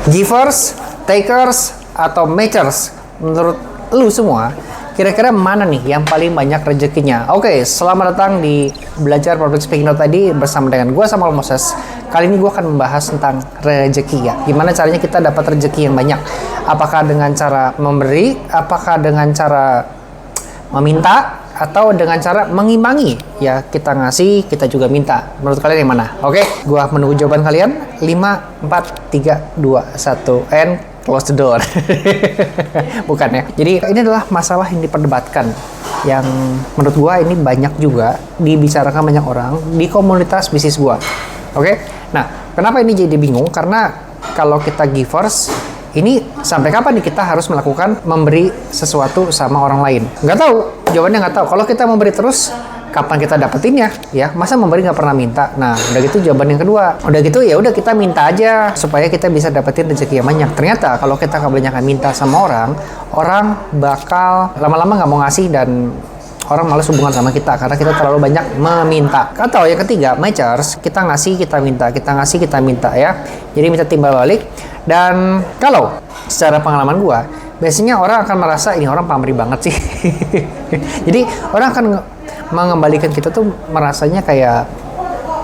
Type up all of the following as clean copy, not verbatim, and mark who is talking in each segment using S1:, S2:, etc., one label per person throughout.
S1: Givers, takers, atau matchers? Menurut lu semua, kira-kira mana nih yang paling banyak rezekinya? Oke, selamat datang di Belajar Public Speaking tadi bersama dengan gue Samuel Moses. Kali ini gue akan membahas tentang rezeki ya. Gimana caranya kita dapat rezeki yang banyak? Apakah dengan cara memberi? Apakah dengan cara meminta? Atau dengan cara mengimbangi? Ya, kita ngasih, kita juga minta. Menurut kalian yang mana? Oke, gue menunggu jawaban kalian. 5, 4, 3, 2, 1, and close the door. Bukan ya. Jadi ini adalah masalah yang diperdebatkan, yang menurut gua ini banyak juga dibicarakan banyak orang di komunitas bisnis gua. Oke. Nah, kenapa ini jadi bingung? Karena kalau kita givers, ini sampai kapan nih kita harus melakukan memberi sesuatu sama orang lain? Nggak tahu. Jawabannya nggak tahu. Kalau kita memberi terus, kapan kita dapetinnya? Ya, masa memberi nggak pernah minta? Nah, udah gitu jawaban yang kedua. Udah gitu ya udah kita minta aja supaya kita bisa dapetin rezeki yang banyak. Ternyata kalau kita kebanyakan minta sama orang, orang bakal lama-lama nggak mau ngasih dan orang malas hubungan sama kita karena kita terlalu banyak meminta. Atau yang ketiga, matchers, kita ngasih, kita minta, kita ngasih, kita minta ya. Jadi minta timbal balik. Dan kalau secara pengalaman gua, biasanya orang akan merasa ini orang pamrih banget sih. Jadi orang akan mengembalikan kita tuh merasanya kayak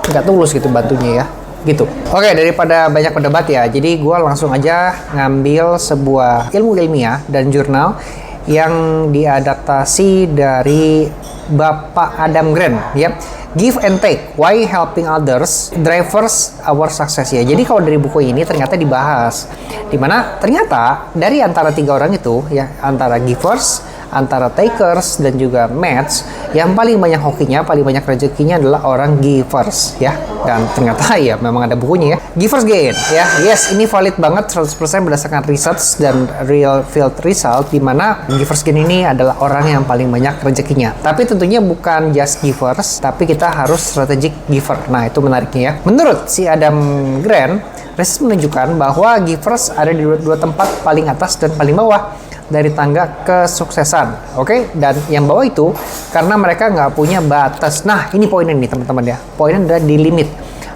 S1: nggak tulus gitu bantunya ya gitu. Oke, daripada banyak berdebat ya, jadi gue langsung aja ngambil sebuah ilmu ilmiah dan jurnal yang diadaptasi dari Bapak Adam Grant ya. Give and Take, Why Helping Others Drives Our Success ya. Jadi kalau dari buku ini ternyata dibahas dimana ternyata dari antara tiga orang itu ya, antara givers, antara takers, dan juga match, yang paling banyak hokinya, paling banyak rezekinya adalah orang givers ya. Dan ternyata ya memang ada bukunya ya, Givers Gain ya. Yes, ini valid banget 100% berdasarkan research dan real field result, di mana Givers Gain ini adalah orang yang paling banyak rezekinya. Tapi tentunya bukan just givers, tapi kita harus strategic giver. Nah, itu menariknya ya. Menurut si Adam Grant, research menunjukkan bahwa givers ada di dua tempat paling atas dan paling bawah dari tangga kesuksesan. Oke? Dan yang bawah itu karena mereka nggak punya batas. Nah, ini poinnya nih teman-teman ya. Poinnya adalah di limit.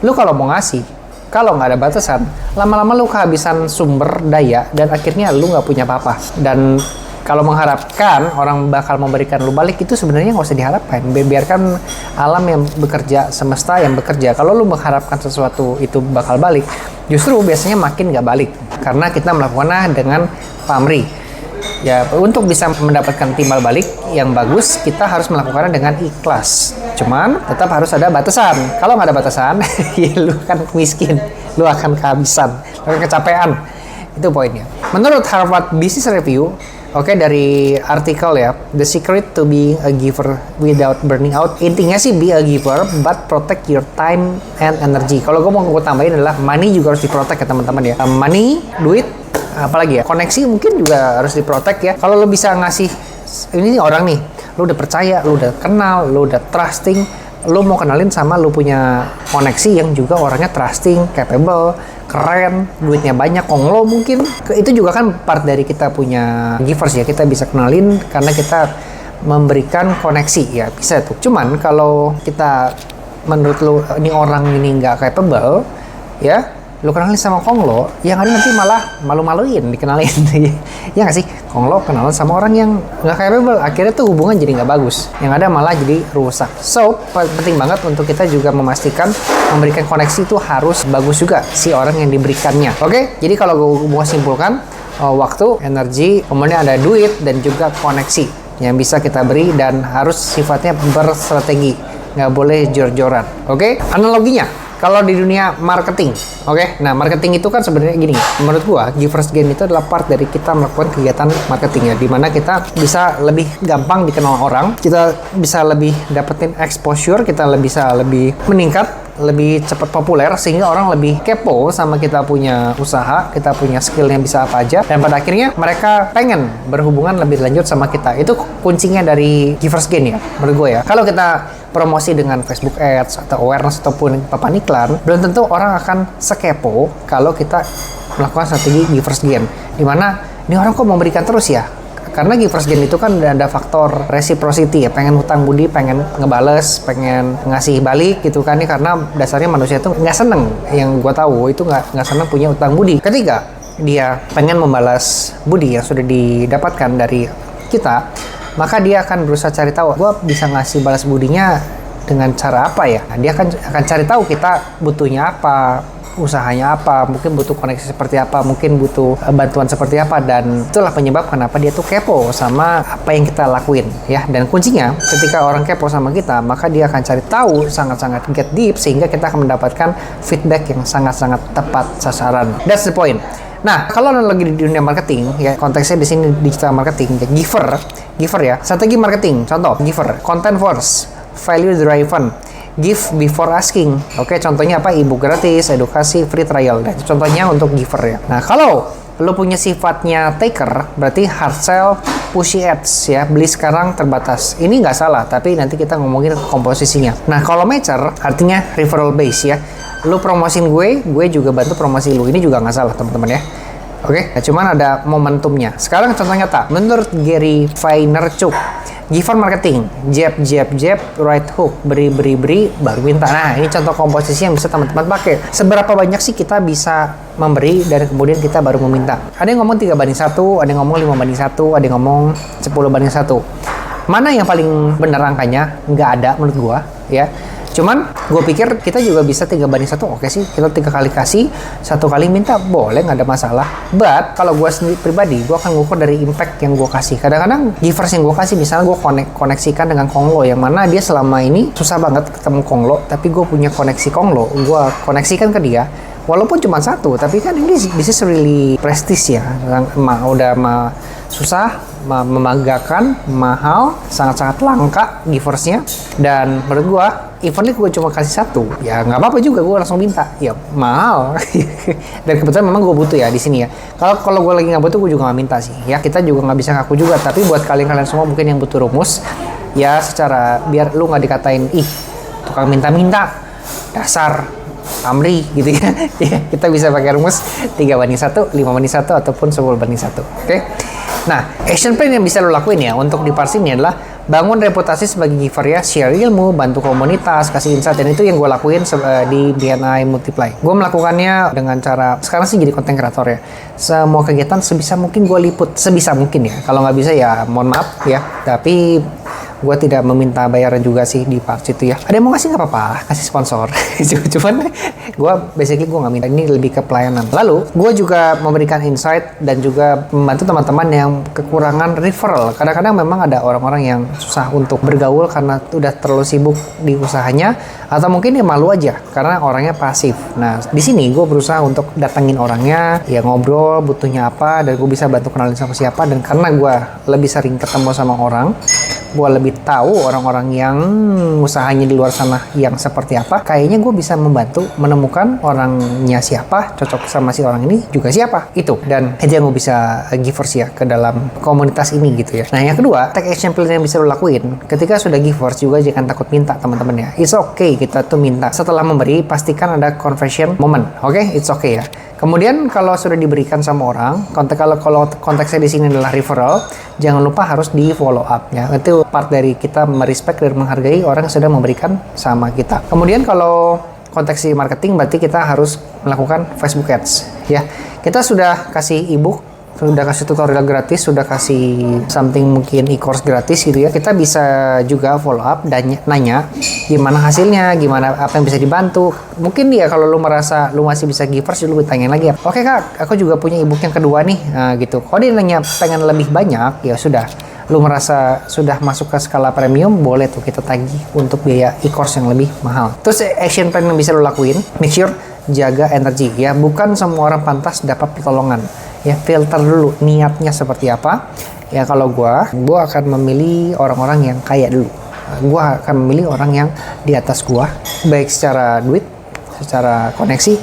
S1: Lu kalau mau ngasih, kalau nggak ada batasan, lama-lama lu kehabisan sumber daya dan akhirnya lu nggak punya apa-apa. Dan kalau mengharapkan orang bakal memberikan lu balik, itu sebenarnya nggak usah diharapkan. Biarkan alam yang bekerja, semesta yang bekerja. Kalau lu mengharapkan sesuatu itu bakal balik, justru biasanya makin nggak balik. Karena kita melakukannya dengan pamrih. Ya, untuk bisa mendapatkan timbal balik yang bagus, kita harus melakukannya dengan ikhlas. Cuman tetap harus ada batasan. Kalau nggak ada batasan, ya lu akan miskin, lu akan kehabisan, lu akan kecapean. Itu poinnya. Menurut Harvard Business Review, oke, dari artikel ya, The Secret to Being a Giver Without Burning Out. Intinya sih be a giver, but protect your time and energy. Kalau gue mau tambahin adalah money juga harus diprotect ya teman-teman ya. Money, duit, apalagi ya, koneksi mungkin juga harus diprotek ya. Kalau lo bisa ngasih ini orang nih, lo udah percaya, lo udah kenal, lo udah trusting, lo mau kenalin sama lo punya koneksi yang juga orangnya trusting, capable, keren, duitnya banyak, konglo mungkin. Itu juga kan part dari kita punya givers ya. Kita bisa kenalin karena kita memberikan koneksi ya, bisa tuh. Cuman kalau kita menurut lo ini orang ini nggak capable ya, lu kenalin sama konglo, yang ada nanti malah malu-maluin dikenalin. Ya nggak sih? Konglo kenalan sama orang yang nggak capable, akhirnya tuh hubungan jadi nggak bagus. Yang ada malah jadi rusak. So, penting banget untuk kita juga memastikan memberikan koneksi itu harus bagus juga si orang yang diberikannya. Oke? Jadi kalau gue mau simpulkan, waktu, energi, kemudian ada duit, dan juga koneksi yang bisa kita beri dan harus sifatnya berstrategi. Nggak boleh jor-joran. Oke? Analoginya, kalau di dunia marketing, oke? Nah, marketing itu kan sebenarnya gini, menurut gua, Givers Gain itu adalah part dari kita melakukan kegiatan marketing ya, dimana kita bisa lebih gampang dikenal orang, kita bisa lebih dapetin exposure, kita bisa lebih meningkat, lebih cepat populer, sehingga orang lebih kepo sama kita punya usaha, kita punya skill yang bisa apa aja, dan pada akhirnya mereka pengen berhubungan lebih lanjut sama kita. Itu kuncinya dari Givers Gain ya, menurut gue ya. Kalau kita promosi dengan Facebook Ads atau awareness ataupun papan iklan, belum tentu orang akan sekepo kalau kita melakukan strategi Givers Gain, dimana ini orang kok memberikan terus ya. Karena Givers Gain itu kan ada faktor reciprocity ya, pengen hutang budi, pengen ngebales, pengen ngasih balik gitu kan ya, karena dasarnya manusia itu nggak seneng, yang gue tahu itu nggak seneng punya hutang budi. Ketiga, dia pengen membalas budi yang sudah didapatkan dari kita, maka dia akan berusaha cari tahu, gue bisa ngasih balas budinya dengan cara apa ya. Dia akan cari tahu kita butuhnya apa, usahanya apa, mungkin butuh koneksi seperti apa, mungkin butuh bantuan seperti apa, dan itulah penyebab kenapa dia tuh kepo sama apa yang kita lakuin ya. Dan kuncinya ketika orang kepo sama kita, maka dia akan cari tahu sangat-sangat get deep, sehingga kita akan mendapatkan feedback yang sangat-sangat tepat sasaran. That's the point. Nah, kalau lagi di dunia marketing ya, konteksnya di sini digital marketing ya, giver ya, strategi marketing, contoh giver, content first, value driven, give before asking. Oke, contohnya apa? Ebook gratis, edukasi, free trial. Dan contohnya untuk giver ya. Nah, kalau lo punya sifatnya taker, berarti hard sell, pushy ads ya, beli sekarang terbatas. Ini nggak salah, tapi nanti kita ngomongin komposisinya. Nah, kalau matcher artinya referral base ya. Lo promosin gue juga bantu promosi lo. Ini juga nggak salah, teman-teman ya. Oke, nah, cuman ada momentumnya. Sekarang contohnya tak, menurut Gary Vaynerchuk, giver marketing, jab, right hook, beri, baru minta. Nah, ini contoh komposisi yang bisa teman-teman pakai. Seberapa banyak sih kita bisa memberi dan kemudian kita baru meminta? Ada yang ngomong 3:1, ada yang ngomong 5:1, ada yang ngomong 10:1. Mana yang paling benar angkanya? Nggak ada menurut gua, ya. Cuman gue pikir kita juga bisa 3:1. Oke sih, kita 3 kali kasih, 1 kali minta, boleh, nggak ada masalah. But kalau gue sendiri pribadi, gue akan ngukur dari impact yang gue kasih. Kadang-kadang givers yang gue kasih, misalnya gue koneksikan dengan Konglo, yang mana dia selama ini susah banget ketemu Konglo, tapi gue punya koneksi Konglo, gue koneksikan ke dia. Walaupun cuma 1, tapi kan ini this is really prestige ya. Udah susah, membanggakan, mahal, sangat-sangat langka giversnya. Dan menurut gua, even gue cuma kasih 1, ya nggak apa-apa juga, gue langsung minta. Ya mahal. Dan kebetulan memang gue butuh ya di sini ya. Kalau gue lagi nggak butuh, gue juga nggak minta sih. Ya kita juga nggak bisa ngaku juga. Tapi buat kalian semua mungkin yang butuh rumus, ya secara biar lu nggak dikatain, ih tukang minta-minta, dasar Amri gitu ya. Kita bisa pakai rumus 3:1, 5:1, ataupun 10:1. Oke. Nah, action plan yang bisa lo lakuin ya untuk di part ini adalah bangun reputasi sebagai giver ya, share ilmu, bantu komunitas, kasih insight, dan itu yang gue lakuin di BNI Multiply. Gue melakukannya dengan cara, sekarang sih jadi content creator ya. Semua kegiatan sebisa mungkin gue liput, sebisa mungkin ya. Kalau nggak bisa ya mohon maaf ya, tapi gue tidak meminta bayaran juga sih di part itu ya. Ada yang mau ngasih nggak apa-apa, kasih sponsor. Cuman gue basically gue nggak minta, ini lebih ke pelayanan. Lalu gue juga memberikan insight dan juga membantu teman-teman yang kekurangan referral. Kadang-kadang memang ada orang-orang yang susah untuk bergaul karena udah terlalu sibuk di usahanya, atau mungkin dia malu aja karena orangnya pasif. Nah, di sini gue berusaha untuk datengin orangnya, ya ngobrol butuhnya apa, dan gue bisa bantu kenalin sama siapa. Dan karena gue lebih sering ketemu sama orang, gue lebih tahu orang-orang yang usahanya di luar sana yang seperti apa, kayaknya gue bisa membantu menemukan orangnya siapa, cocok sama si orang ini juga siapa, itu. Dan itu yang gue bisa givers ya ke dalam komunitas ini gitu ya. Nah, yang kedua, take action plan yang bisa lo lakuin ketika sudah givers juga jangan takut minta, teman-teman ya. It's okay kita tuh minta. Setelah memberi, pastikan ada conversion moment. Oke, it's okay ya. Kemudian kalau sudah diberikan sama orang, kalau konteksnya di sini adalah referral, jangan lupa harus di follow up ya. Itu part dari kita merespect dan menghargai orang yang sudah memberikan sama kita. Kemudian kalau konteks di marketing, berarti kita harus melakukan Facebook Ads ya. Kita sudah kasih ebook, sudah kasih tutorial gratis, sudah kasih something mungkin e-course gratis gitu ya. Kita bisa juga follow up dan nanya gimana hasilnya, gimana, apa yang bisa dibantu. Mungkin ya kalau lu merasa lu masih bisa givers, lu tanyain lagi ya. Oke kak, aku juga punya ebook yang kedua nih, gitu. Kalau dia nanya pengen lebih banyak, ya sudah. Lu merasa sudah masuk ke skala premium, boleh tuh kita tagih untuk biaya e-course yang lebih mahal. Terus action plan yang bisa lu lakuin, make sure jaga energi ya. Bukan semua orang pantas dapat pertolongan. Ya, filter dulu niatnya seperti apa. Ya kalau gua akan memilih orang-orang yang kaya dulu. Gua akan memilih orang yang di atas gua, baik secara duit, secara koneksi,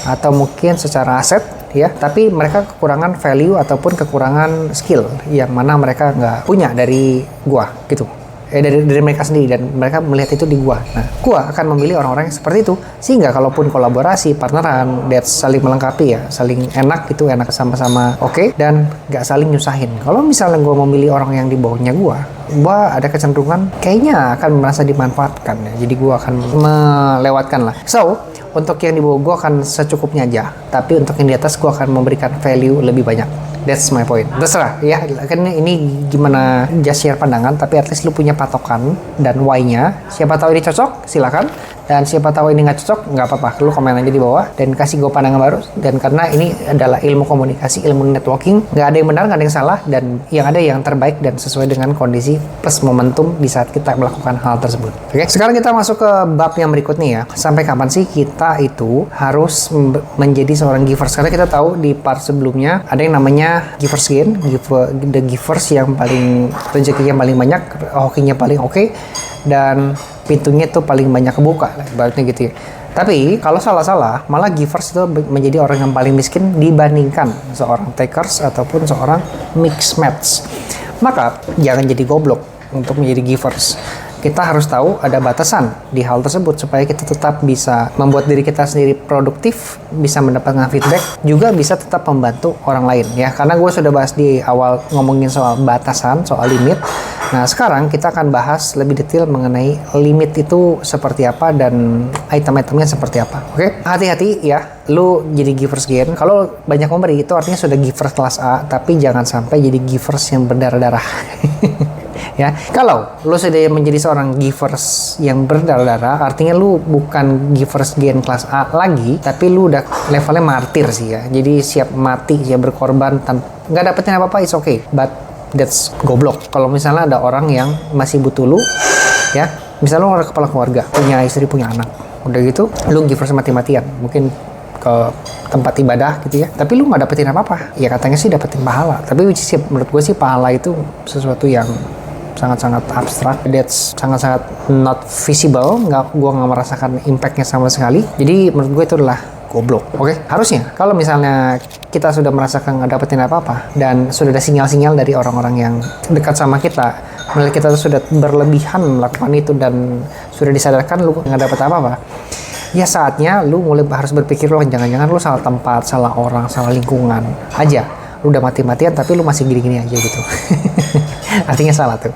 S1: atau mungkin secara aset ya. Tapi mereka kekurangan value ataupun kekurangan skill yang mana mereka nggak punya dari gua gitu. Dari mereka sendiri, dan mereka melihat itu di gua. Nah, gua akan memilih orang-orang yang seperti itu, sehingga kalaupun kolaborasi, partneran, that's saling melengkapi ya, saling enak gitu, enak sama-sama oke, dan nggak saling nyusahin. Kalau misalnya gua memilih orang yang di bawahnya gua ada kecenderungan kayaknya akan merasa dimanfaatkan ya, jadi gua akan melewatkan lah. So, untuk yang di bawah gue akan secukupnya aja, tapi untuk yang di atas gue akan memberikan value lebih banyak. That's my point. Terserah ya, kan ini gimana just share pandangan, tapi at least lu punya patokan dan why-nya. Siapa tahu ini cocok, silakan. Dan siapa tahu ini nggak cocok, nggak apa-apa. Lu komen aja di bawah dan kasih gue pandangan baru. Dan karena ini adalah ilmu komunikasi, ilmu networking, nggak ada yang benar, nggak ada yang salah, dan yang ada yang terbaik dan sesuai dengan kondisi plus momentum di saat kita melakukan hal tersebut. Oke, sekarang kita masuk ke bab yang berikutnya ya. Sampai kapan sih kita itu harus menjadi seorang givers? Karena kita tahu di part sebelumnya ada yang namanya givers gain, the givers yang paling rezekinya paling banyak, hokinya paling oke, dan pintunya tuh paling banyak kebuka, ibaratnya gitu ya. Tapi kalau salah-salah, malah givers itu menjadi orang yang paling miskin dibandingkan seorang takers ataupun seorang mix match. Maka jangan jadi goblok untuk menjadi givers. Kita harus tahu ada batasan di hal tersebut supaya kita tetap bisa membuat diri kita sendiri produktif, bisa mendapatkan feedback, juga bisa tetap membantu orang lain ya. Karena gue sudah bahas di awal ngomongin soal batasan, soal limit. Nah, sekarang kita akan bahas lebih detail mengenai limit itu seperti apa dan item-itemnya seperti apa. Oke? Hati-hati ya, lu jadi givers gain. Kalau banyak memberi itu artinya sudah givers kelas A, tapi jangan sampai jadi givers yang berdarah-darah. Ya, kalau lu sudah menjadi seorang givers yang berdarah-darah, artinya lu bukan givers gain kelas A lagi, tapi lu udah levelnya martir sih ya. Jadi siap mati, siap berkorban, nggak dapetin apa-apa, it's okay, but that's goblok. Kalau misalnya ada orang yang masih butuh lu, ya, misalnya lu orang kepala keluarga, punya istri, punya anak, udah gitu, lu givers mati-matian, mungkin ke tempat ibadah gitu ya, tapi lu nggak dapetin apa-apa. Ya katanya sih dapetin pahala, tapi menurut gue sih pahala itu sesuatu yang sangat-sangat abstrak, that's sangat-sangat not visible, gue nggak merasakan impactnya sama sekali. Jadi menurut gue itu adalah goblok. Oke, harusnya kalau misalnya kita sudah merasakan nggak dapetin apa-apa dan sudah ada sinyal-sinyal dari orang-orang yang dekat sama kita, melihat kita sudah berlebihan melakukan itu dan sudah disadarkan lu nggak dapet apa-apa, ya saatnya lu mulai harus berpikir, loh jangan-jangan lu salah tempat, salah orang, salah lingkungan aja. Lu udah mati-matian tapi lu masih gini-gini aja gitu. Artinya salah tuh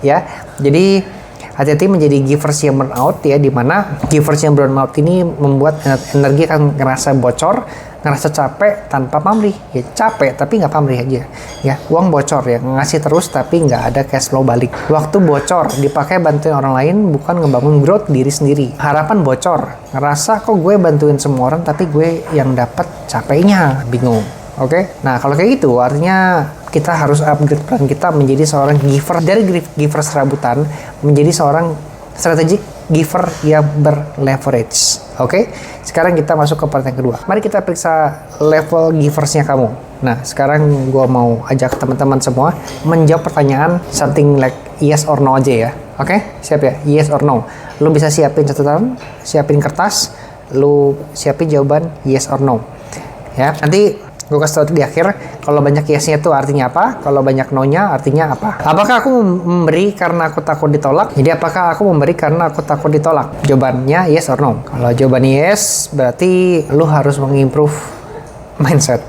S1: ya. Jadi hati-hati menjadi givers yang burnout ya, dimana givers yang burnout ini membuat energi akan ngerasa bocor, ngerasa capek tanpa pamrih ya. Capek tapi nggak pamrih aja ya. Uang bocor ya, ngasih terus tapi nggak ada cash flow balik. Waktu bocor dipakai bantuin orang lain, bukan ngebangun growth diri sendiri. Harapan bocor, ngerasa kok gue bantuin semua orang tapi gue yang dapat capeknya, bingung. Oke, nah kalau kayak gitu artinya kita harus upgrade peran kita menjadi seorang giver, dari giver serabutan menjadi seorang strategic giver yang berleverage. Oke, sekarang kita masuk ke part yang kedua. Mari kita periksa level giversnya kamu. Nah, sekarang gue mau ajak teman-teman semua menjawab pertanyaan something like yes or no aja ya. Oke, siap ya? Yes or no. Lu bisa siapin catatan, siapin kertas, lu siapin jawaban yes or no. Ya, nanti gue kasih tau di akhir, kalau banyak yes-nya itu artinya apa, kalau banyak no-nya artinya apa. Apakah aku memberi karena aku takut ditolak? Jadi apakah aku memberi karena aku takut ditolak? Jawabannya yes or no. Kalau jawabannya yes, berarti lu harus mengimprove mindset.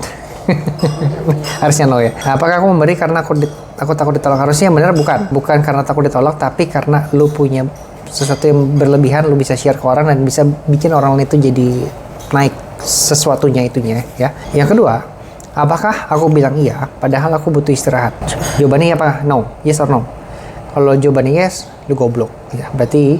S1: Harusnya no ya. Nah, apakah aku memberi karena aku takut ditolak? Harusnya yang benar bukan karena takut ditolak, tapi karena lu punya sesuatu yang berlebihan, lu bisa share ke orang dan bisa bikin orang lain itu jadi naik sesuatunya itunya ya. Yang kedua, apakah aku bilang iya padahal aku butuh istirahat? Jawabannya apa? No. Yes or no. Kalau jawabannya yes, lu goblok ya. Berarti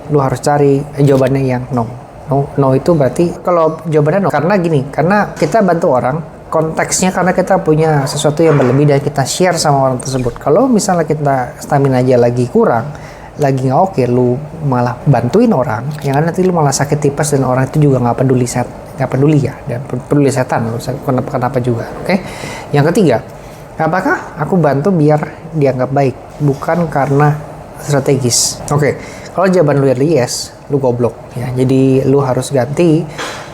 S1: lu harus cari jawabannya yang no. No itu berarti kalau jawabannya no, karena gini, karena kita bantu orang, konteksnya karena kita punya sesuatu yang berlebih dan kita share sama orang tersebut. Kalau misalnya kita stamina aja lagi kurang, lagi nggak oke, lu malah bantuin orang, yang ada nanti lu malah sakit tipes dan orang itu juga nggak peduli ya, dan peduli setan lu kenapa juga. Oke. Yang ketiga, apakah aku bantu biar dianggap baik, bukan karena strategis? Oke. Kalau jawaban lu yes, lu goblok ya. Jadi lu harus ganti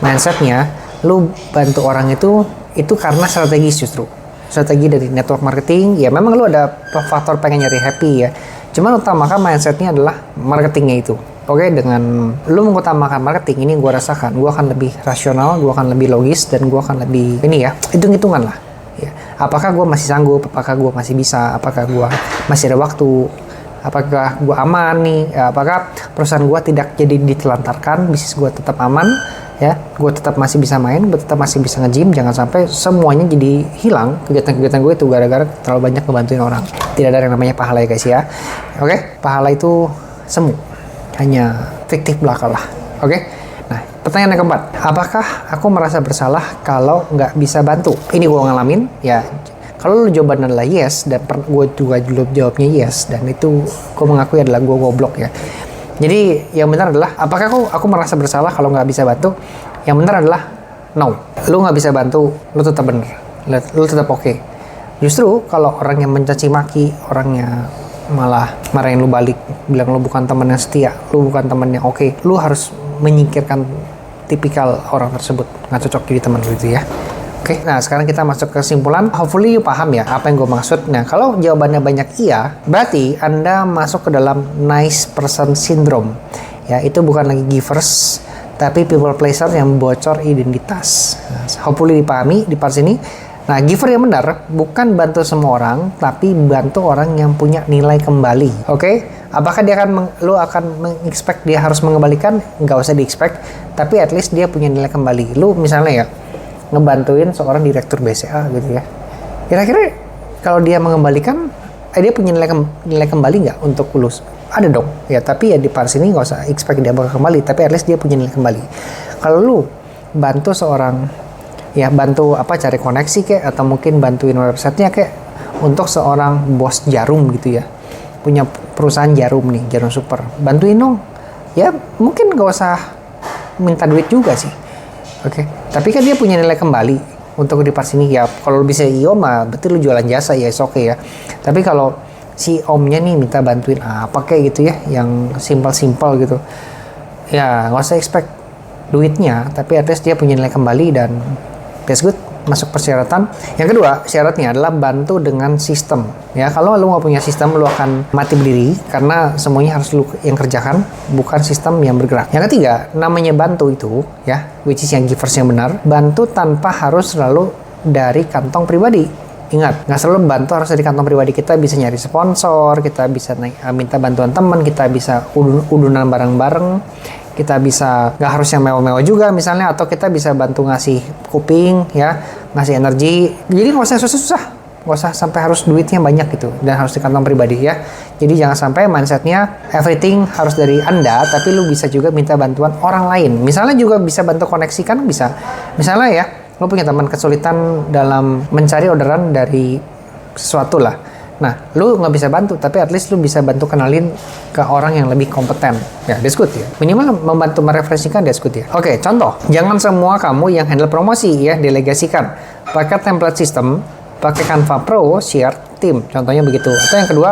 S1: mindsetnya, lu bantu orang itu karena strategis, justru strategi dari network marketing ya. Memang lu ada faktor pengen nyari happy ya, cuman utamakan mindsetnya adalah marketingnya itu. Oke, dengan lu mengutamakan marketing ini, gue rasakan gue akan lebih rasional, gue akan lebih logis, dan gue akan lebih ini ya, hitung-hitungan lah ya. Apakah gue masih sanggup, apakah gue masih bisa, apakah gue masih ada waktu, apakah gue aman nih, ya, apakah perusahaan gue tidak jadi ditelantarkan, bisnis gue tetap aman, ya, gue tetap masih bisa main, gue tetap masih bisa nge-gym, jangan sampai semuanya jadi hilang kegiatan-kegiatan gue itu gara-gara terlalu banyak ngebantuin orang. Tidak ada yang namanya pahala ya guys ya. Oke, pahala itu semu, hanya fiktif belaka lah. Oke. Nah, pertanyaan yang keempat, apakah aku merasa bersalah kalau nggak bisa bantu? Ini gue ngalamin, ya. Kalau lu jawaban adalah yes, dan gue juga jawabnya yes, dan itu gue mengakui adalah gue goblok ya. Jadi yang benar adalah, apakah aku merasa bersalah kalau nggak bisa bantu? Yang benar adalah no. Lu nggak bisa bantu, lu tetap bener, lu tetap oke. Justru kalau orang yang mencaci maki, orangnya malah marahin lu balik, bilang lu bukan teman yang setia, lu bukan teman yang oke, lu harus menyingkirkan tipikal orang tersebut, nggak cocok jadi teman lu itu ya. Oke, nah sekarang kita masuk ke kesimpulan. Hopefully you paham ya apa yang gue maksud. Nah, kalau jawabannya banyak iya, berarti Anda masuk ke dalam nice person syndrome. Ya, itu bukan lagi givers, tapi people pleaser yang bocor identitas. Nah, hopefully dipahami di part sini. Nah, giver yang benar bukan bantu semua orang, tapi bantu orang yang punya nilai kembali. Oke? Apakah dia lu akan mengexpect dia harus mengembalikan? Nggak usah di-expect, tapi at least dia punya nilai kembali. Lu misalnya ya, ngebantuin seorang direktur BCA gitu ya. Kira-kira kalau dia mengembalikan, dia punya nilai kembali nggak untuk lulus? Ada dong. Ya, tapi ya di part sini nggak usah expect dia bakal kembali, tapi at least dia punya nilai kembali. Kalau lu bantu seorang, ya bantu cari koneksi kayak, atau mungkin bantuin websitenya kayak untuk seorang bos jarum gitu ya. Punya perusahaan jarum nih, Jarum Super. Bantuin dong. Ya, mungkin nggak usah minta duit juga sih. Oke, tapi kan dia punya nilai kembali untuk di part sini ya. Kalau bisa CEO mah berarti lu jualan jasa ya, oke ya. Tapi kalau si omnya nih minta bantuin apa kayak gitu ya, yang simpel gitu, ya nggak usah expect duitnya, tapi at least dia punya nilai kembali dan that's good, masuk persyaratan. Yang kedua, syaratnya adalah bantu dengan sistem. Ya, kalau lu nggak punya sistem, lu akan mati berdiri karena semuanya harus lu yang kerjakan, bukan sistem yang bergerak. Yang ketiga, namanya bantu itu, ya, which is yang givers yang benar, bantu tanpa harus selalu dari kantong pribadi. Ingat, nggak selalu bantu harus dari kantong pribadi. Kita bisa nyari sponsor, kita bisa minta bantuan teman, kita bisa udunan bareng-bareng, kita bisa nggak harus yang mewah-mewah juga misalnya, atau kita bisa bantu ngasih kuping ya, ngasih energi. Jadi nggak usah susah-susah, nggak usah sampai harus duitnya banyak gitu dan harus di kantong pribadi ya. Jadi jangan sampai mindsetnya everything harus dari Anda, tapi lu bisa juga minta bantuan orang lain. Misalnya juga bisa bantu koneksikan, bisa. Misalnya ya, lu punya teman kesulitan dalam mencari orderan dari sesuatu lah. Nah, lu nggak bisa bantu, tapi at least lu bisa bantu kenalin ke orang yang lebih kompeten. Ya, that's good ya. Minimal membantu mereferensikan, that's good ya. Oke, contoh. Jangan semua kamu yang handle promosi ya, delegasikan. Pakai template system, pakai Canva Pro, share team. Contohnya begitu. Atau yang kedua,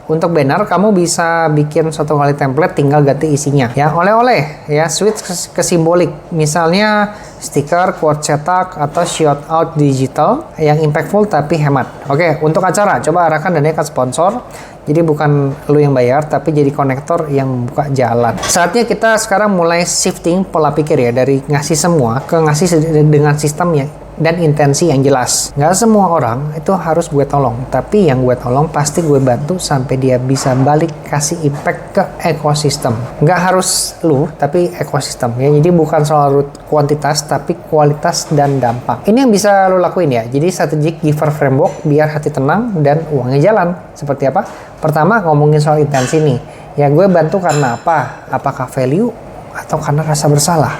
S1: untuk banner, kamu bisa bikin suatu kali template, tinggal ganti isinya. Ya, oleh-oleh, ya, switch ke simbolik. Misalnya, stiker, quote cetak, atau shout out digital yang impactful tapi hemat. Oke, untuk acara, coba arahkan dananya ke sponsor. Jadi bukan lu yang bayar, tapi jadi konektor yang buka jalan. Saatnya kita sekarang mulai shifting pola pikir ya, dari ngasih semua ke ngasih dengan sistem yang dan intensi yang jelas. Nggak semua orang itu harus gue tolong, tapi yang gue tolong pasti gue bantu sampai dia bisa balik kasih impact ke ekosistem. Nggak harus lu, tapi ekosistem ya. Jadi bukan soal kuantitas, tapi kualitas dan dampak. Ini yang bisa lu lakuin ya. Jadi strategic giver framework biar hati tenang dan uangnya jalan. Seperti apa? Pertama, ngomongin soal intensi nih. Ya, gue bantu karena apa? Apakah value atau karena rasa bersalah?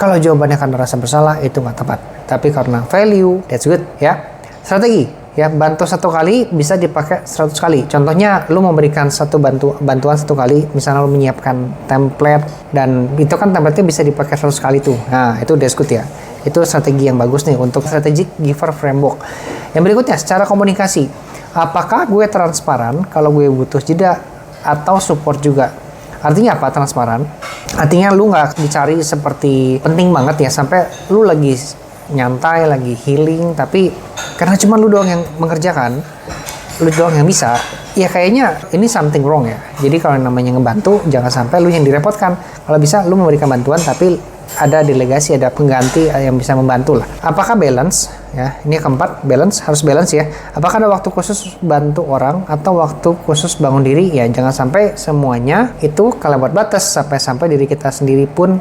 S1: Kalau jawabannya karena rasa bersalah, itu nggak tepat. Tapi karena value, that's good ya. Strategi ya, bantu satu kali bisa dipakai 100 kali. Contohnya, lu memberikan bantuan satu kali, misalnya lu menyiapkan template, dan itu kan template-nya bisa dipakai 100 kali tuh. Nah, itu that's good ya. Itu strategi yang bagus nih untuk strategic giver framework. Yang berikutnya, secara komunikasi. Apakah gue transparan kalau gue butuh jeda atau support juga? Artinya apa transparan? Artinya lu nggak dicari seperti penting banget ya, sampai lu lagi nyantai, lagi healing, tapi karena cuma lu doang yang mengerjakan, lu doang yang bisa, ya kayaknya ini something wrong ya. Jadi kalau namanya ngebantu, jangan sampai lu yang direpotkan. Kalau bisa lu memberikan bantuan, tapi ada delegasi, ada pengganti yang bisa membantu lah. Apakah balance? Ya, ini keempat, balance, harus balance ya. Apakah ada waktu khusus bantu orang atau waktu khusus bangun diri? Ya, jangan sampai semuanya itu kelewat batas sampai diri kita sendiri pun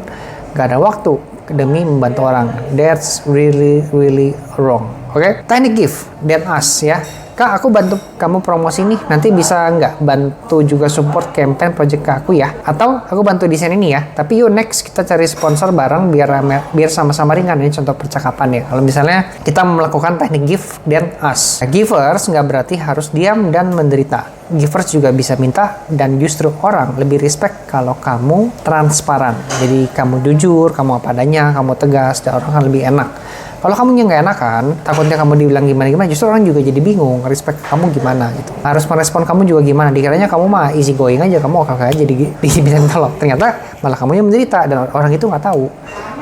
S1: gak ada waktu demi membantu orang. That's really wrong. Oke? Tiny gift dan us ya. Kak, aku bantu kamu promosi nih, nanti bisa nggak bantu juga support campaign project ke aku ya? Atau aku bantu desain ini ya, tapi yuk next kita cari sponsor bareng biar sama-sama ringan. Ini contoh percakapan ya. Kalau misalnya kita melakukan teknik give dan ask. Givers nggak berarti harus diam dan menderita. Givers juga bisa minta, dan justru orang lebih respect kalau kamu transparan. Jadi kamu jujur, kamu apa adanya, kamu tegas, dan orang kan lebih enak. Kalau kamu yang nggak enakan, takutnya kamu dibilang gimana-gimana, justru orang juga jadi bingung, respect kamu gimana gitu. Harus merespon kamu juga gimana, dikiranya kamu mah easy going aja, kamu oke aja diminta tolong. Ternyata malah kamu yang menderita, dan orang itu nggak tahu.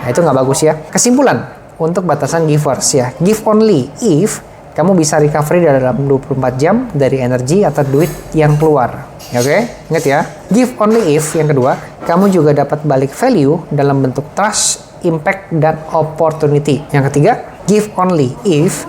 S1: Nah, itu nggak bagus ya. Kesimpulan, untuk batasan givers ya, give only if kamu bisa recovery dalam 24 jam dari energi atau duit yang keluar. Oke? Ingat ya, give only if, yang kedua, kamu juga dapat balik value dalam bentuk trust, impact, dan opportunity. Yang ketiga, give only if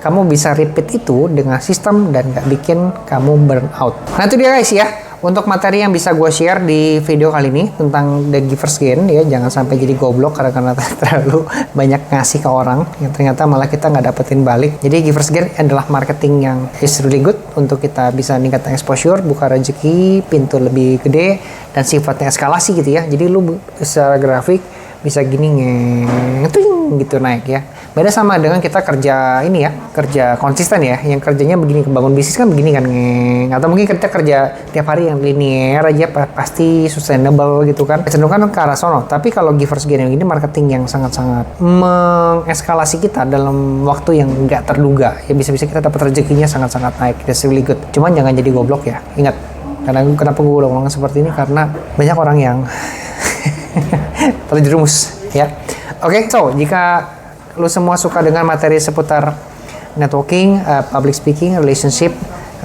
S1: kamu bisa repeat itu dengan sistem dan gak bikin kamu burn out. Nah itu dia guys ya, untuk materi yang bisa gue share di video kali ini tentang the giver's gain ya. Jangan sampai jadi goblok karena terlalu banyak ngasih ke orang yang ternyata malah kita nggak dapetin balik. Jadi giver's gain adalah marketing yang is really good untuk kita bisa meningkatkan exposure, buka rezeki, pintu lebih gede, dan sifatnya eskalasi gitu ya. Jadi lu secara grafik bisa gini gitu naik ya. Beda sama dengan kita kerja ini ya, kerja konsisten ya, yang kerjanya begini, bangun bisnis kan begini kan, atau mungkin kita kerja tiap hari yang linear aja pasti sustainable gitu kan, kecenderungan ke arah sono. Tapi kalau givers gain yang ini marketing yang sangat-sangat mengeskalasi kita dalam waktu yang nggak terduga ya, bisa-bisa kita dapat rezekinya sangat-sangat naik. That's really good. Cuman jangan jadi goblok ya, ingat. Karena kenapa gue ngomong seperti ini, karena banyak orang yang terjerumus ya. Oke, so jika lu semua suka dengan materi seputar networking, public speaking, relationship,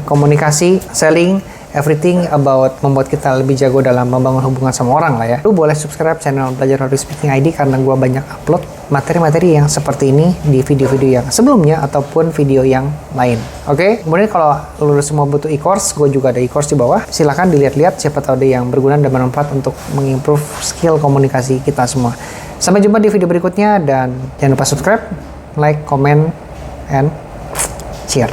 S1: komunikasi, selling, everything about membuat kita lebih jago dalam membangun hubungan sama orang lah ya, lu boleh subscribe channel Belajar Public Speaking ID karena gua banyak upload materi-materi yang seperti ini di video-video yang sebelumnya ataupun video yang lain. Oke, kemudian kalau lu semua butuh e-course, gue juga ada e-course di bawah. Silahkan dilihat-lihat, siapa tahu ada yang berguna dan bermanfaat untuk mengimprove skill komunikasi kita semua. Sampai jumpa di video berikutnya, dan jangan lupa subscribe, like, comment, and share.